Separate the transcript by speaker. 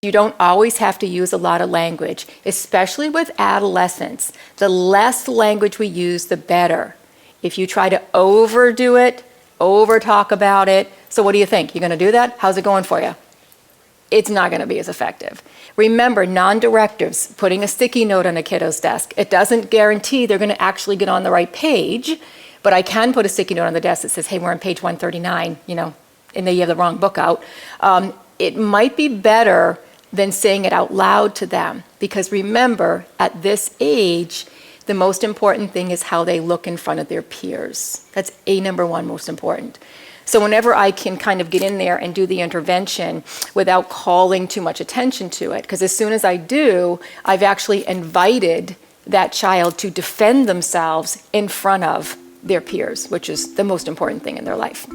Speaker 1: You don't always have to use a lot of language, especially with adolescents. The less language we use, the better. If you try to overdo it, over talk about it, so what do you think? You're going to do that? How's it going for you? It's not going to be as effective. Remember, non-directives, putting a sticky note on a kiddo's desk, it doesn't guarantee they're going to actually get on the right page, but I can put a sticky note on the desk that says, hey, we're on page 139, and they have the wrong book out. It might be better than saying it out loud to them, because remember, at this age, the most important thing is how they look in front of their peers. That's number one most important. So whenever I can kind of get in there and do the intervention without calling too much attention to it, because as soon as I do, I've actually invited that child to defend themselves in front of their peers, which is the most important thing in their life.